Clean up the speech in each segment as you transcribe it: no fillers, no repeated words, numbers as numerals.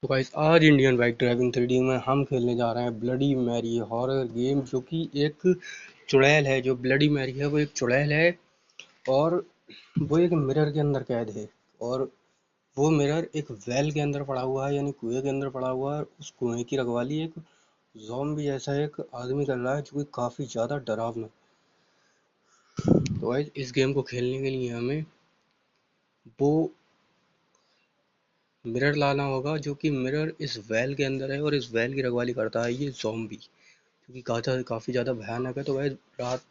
तो गाइस आज Indian bike driving 3D में हम खेलने जा रहे हैं ब्लडी मैरी हॉरर गेम, जो कि एक चुड़ैल है। जो ब्लडी मैरी है वो एक चुड़ैल है और वो एक मिरर के अंदर कैद है। और वो मिरर एक वेल के अंदर पड़ा हुआ है, यानी कुएं के अंदर पड़ा हुआ है। उस कुएं की रखवाली एक ज़ॉम्बी जैसा एक आदमी कर रहा है, जो कि काफ़ी ज़्यादा डरावना। तो गाइस इस गेम को खेलने के लिए हमें वो मिरर लाना होगा, जो कि मिरर इस वेल के अंदर है और इस वेल की रखवाली करता है ये ज़ॉम्बी, क्योंकि काफ़ी ज़्यादा भयानक है। तो वह रात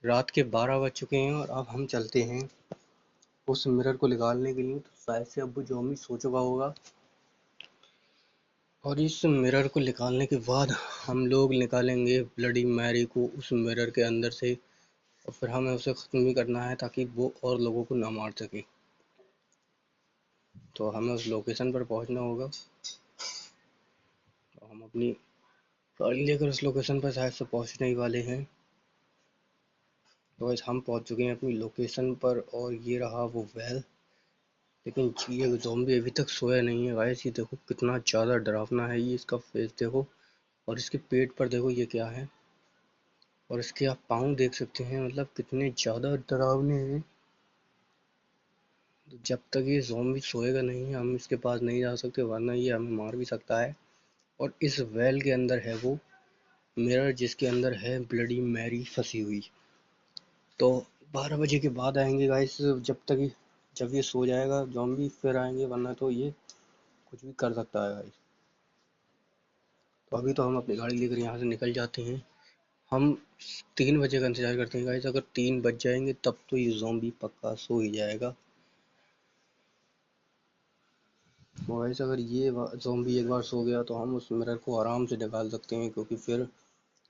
रात के 12 बज चुके हैं और अब हम चलते हैं उस मिरर को निकालने के लिए। तो शायद से अब वो ज़ॉम्बी सो चुका होगा और इस मिरर को निकालने के बाद हम लोग निकालेंगे ब्लडी मैरी को उस मिरर के अंदर से, और फिर हमें उसे ख़त्म भी करना है ताकि वो और लोगों को ना मार सके। तो हमें उस लोकेशन पर पहुंचना होगा। तो हम अपनी गाड़ी लेकर उस लोकेशन पर शायद से पहुंचने ही वाले हैं। तो हम पहुंच चुके हैं अपनी लोकेशन पर और ये रहा वो वेल। लेकिन ये ज़ॉम्बी अभी तक सोया नहीं है गाइस। ये देखो कितना ज़्यादा डरावना है, ये इसका फेस देखो और इसके पेट पर देखो ये क्या है, और इसके आप पाँव देख सकते हैं, मतलब कितने ज़्यादा डरावने हैं। तो जब तक ये ज़ॉम्बी सोएगा नहीं हम इसके पास नहीं जा सकते, वरना ये हमें मार भी सकता है। और इस वेल के अंदर है वो मिरर, जिसके अंदर है ब्लडी मैरी फंसी हुई। तो 12 बजे के बाद आएंगे गाइस। जब ये सो जाएगा ज़ॉम्बी फिर आएंगे, वरना तो ये कुछ भी कर सकता है गाइस। तो अभी तो हम अपनी गाड़ी लेकर यहाँ से निकल जाते हैं। हम 3 बजे का इंतज़ार करते हैं गाइस। अगर 3 बज जाएंगे तब तो ये ज़ॉम्बी पक्का सो ही जाएगा। तो गाइस अगर ये ज़ॉम्बी एक बार सो गया तो हम उस मिरर को आराम से निकाल सकते हैं, क्योंकि फिर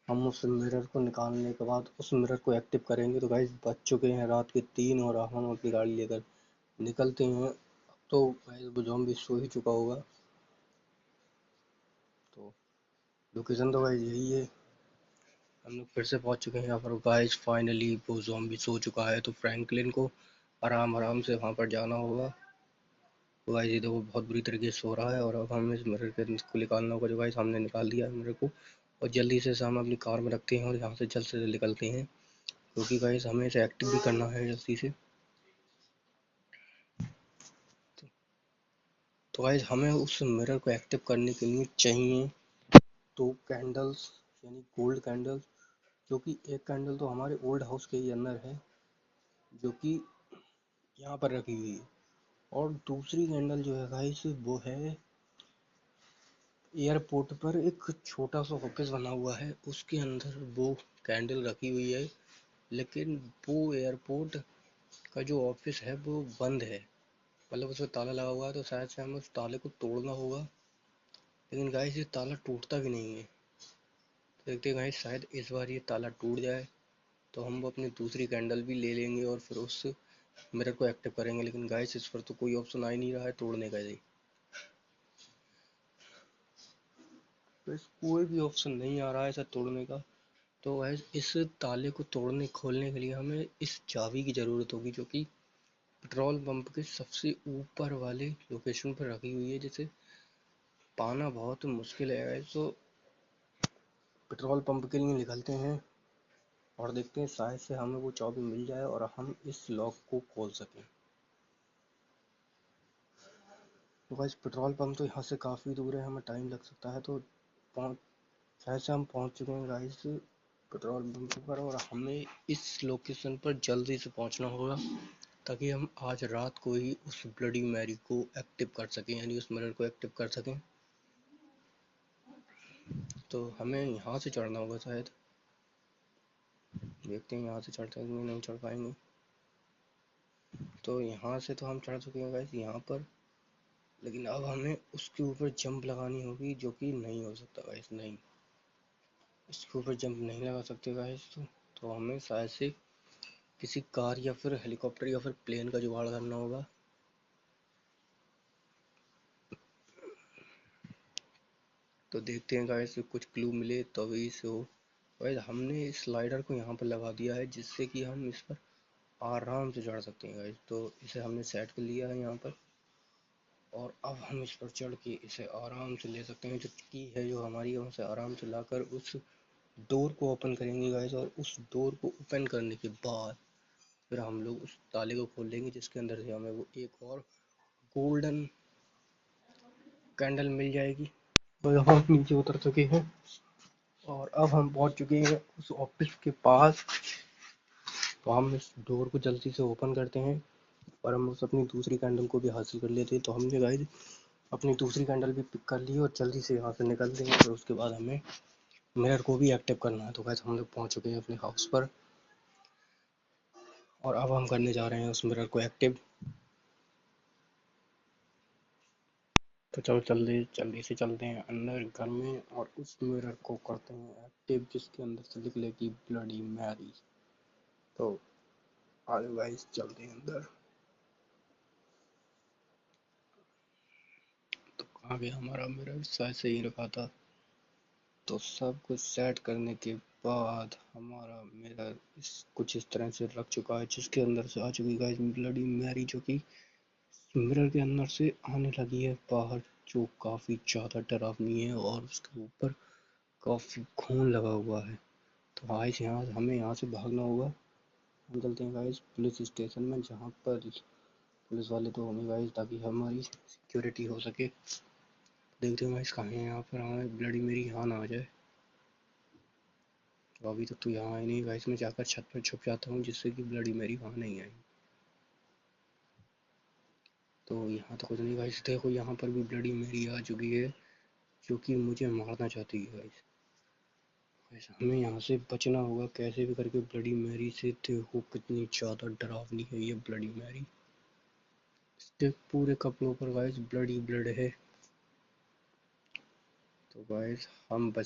हम उस मिरर को निकालने के बाद उस मिरर को एक्टिव करेंगे। तो गाइस बज चुके हैं रात के 3 और अब हम अपनी गाड़ी लेकर निकलते हैं। अब तो गाइस वो ज़ॉम्बी सो ही चुका होगा। तो लोकेशन तो गाइस यही है। हम लोग फिर से पहुंच चुके हैं यहाँ पर गाइस। फाइनली वो ज़ॉम्बी सो चुका है, तो फ्रैंकलिन को आराम आराम से वहाँ पर जाना होगा। तो गाइस ये देखो बहुत बुरी तरीके से सो रहा है और अब हमें इस मिरर को निकालना होगा। जो गाइस हमने निकाल दिया है मिरर को, और जल्दी से इसे हम अपनी कार में रखते हैं और यहाँ से जल्द से जल्द निकलते हैं, क्योंकि गाइस हमें इसे एक्टिव भी करना है जल्दी से। तो गाइस हमें उस मिरर को एक्टिव करने के लिए चाहिए 2 कैंडल्स, यानी गोल्ड कैंडल्स, जो कि एक कैंडल तो हमारे ओल्ड हाउस के ही अंदर है, जो कि यहाँ पर रखी हुई है। और दूसरी कैंडल जो है गाइस वो है एयरपोर्ट पर एक छोटा सा ऑफिस बना हुआ है, उसके अंदर वो कैंडल रखी हुई है। लेकिन वो एयरपोर्ट का जो ऑफिस है वो बंद है, मतलब उसमें ताला लगा हुआ है। तो शायद से हमें उस ताले को तोड़ना होगा, लेकिन गाइस ये ताला टूटता भी नहीं है। तो देखते हैं गाइस, शायद इस बार ये ताला टूट जाए तो हम वो अपनी दूसरी कैंडल भी ले लेंगे और फिर उस मिरर को एक्टिव करेंगे। लेकिन गाइस इस पर तो कोई ऑप्शन आ ही नहीं रहा है तोड़ने का। जी तो इस कोई भी ऑप्शन नहीं आ रहा है इसे तोड़ने का। तो गाइस इस ताले को तोड़ने खोलने के लिए हमें इस चाबी की ज़रूरत होगी, जो कि पेट्रोल पंप के सबसे ऊपर वाले लोकेशन पर रखी हुई है, जिसे पाना बहुत मुश्किल है गाइस। तो पेट्रोल पंप के लिए निकलते हैं और देखते हैं शायद से हमें वो चाबी मिल जाए और हम इस लॉक को खोल सकें। तो गाइस पेट्रोल पंप तो यहाँ से काफ़ी दूर है, हमें टाइम लग सकता है। तो पहुँच शायद से हम पहुँच चुके हैं गाइस पेट्रोल पंप पर, और हमें इस लोकेशन पर जल्दी से पहुँचना होगा ताकि हम आज रात को ही उस ब्लडी मैरी को एक्टिव कर सकें, यानी उस मिरर को एक्टिव कर सकें। तो हमें यहाँ से चढ़ना होगा शायद। देखते हैं यहाँ से चढ़ पाएंगे नहीं चढ़ पाएंगे। तो यहाँ से तो हम चढ़ चुके हैं गाइस यहाँ पर, लेकिन अब हमें उसके ऊपर जंप लगानी होगी, जो कि नहीं हो सकता गाइस। नहीं, इसके ऊपर जंप नहीं लगा सकते गाइस। तो हमें शायद से किसी कार या फिर हेलीकॉप्टर या फिर प्लेन का जुगाड़ करना होगा। तो देखते हैं गाइस कुछ क्लू मिले तभी से हो। गाइस हमने स्लाइडर को यहाँ पर लगा दिया है, जिससे कि हम इस पर आराम से चढ़ सकते हैं गाइस। तो इसे हमने सेट कर लिया है यहाँ पर। और अब हम इस पर चढ़ के इसे आराम से ले सकते हैं। जो की है जो हमारी, हम उसे आराम से लाकर उस डोर को ओपन करेंगे गाइस, और उस डोर को ओपन करने के बाद फिर हम लोग उस ताले को खोल देंगे, जिसके अंदर से हमें वो एक और गोल्डन कैंडल मिल जाएगी। और हम नीचे उतर चुके हैं और अब हम पहुंच चुके हैं उस ऑफिस के पास। तो हम इस डोर को जल्दी से ओपन करते हैं और हम उस अपनी दूसरी कैंडल को भी हासिल कर लेते हैं। तो हमने गाइस अपनी दूसरी कैंडल भी पिक कर ली और जल्दी से यहाँ से निकलते हैं। और उसके बाद हमें मिरर को भी एक्टिव करना है। तो गाइस हम लोग पहुँच चुके हैं अपने हाउस पर और अब हम करने जा रहे हैं उस मिरर को एक्टिव। तो चलो जल्दी जल्दी से चलते हैं अंदर घर में और उस मिरर को करते हैं एक्टिव, जिसके अंदर से निकलेगी ब्लडी मैरी। तो आगे गाइस चलते हैं अंदर। तो आगे हमारा मिरर शायद से ही रखा था। तो सब कुछ सेट करने के बाद हमारा मिरर कुछ इस तरह से रख चुका है, जिसके अंदर से आ चुकी गाइस ब्लडी मैरी, जो कि मिरर के अंदर से आने लगी है बाहर, जो काफ़ी ज़्यादा डरावनी है और उसके ऊपर काफ़ी खून लगा हुआ है। तो गाइस हमें यहाँ से भागना होगा। हम चलते हैं गाइस पुलिस स्टेशन में, जहाँ पर पुलिस वाले तो होंगे गाइस, ताकि हमारी सिक्योरिटी हो सके। देखते हैं गाइस कहाँ है, यहाँ पर हमें ब्लडी मेरी यहाँ ना आ जाए। तो अभी तक तो यहाँ आई नहीं गाइस, मैं जाकर छत पर छुप जाता हूँ, जिससे कि ब्लडी मेरी वहाँ नहीं आई। तो यहाँ तो कुछ नहीं गाइस, देखो यहाँ पर भी ब्लडी मेरी आ चुकी है, जो कि मुझे मारना चाहती है गाइस। गाइस हमें यहाँ से बचना होगा कैसे भी करके ब्लडी मैरी से। देखो कितनी ज़्यादा डरावनी है ये ब्लडी मैरी। इसके पूरे कपड़ों पर गाइस ब्लडी ब्लड है। तो गाइस हम बच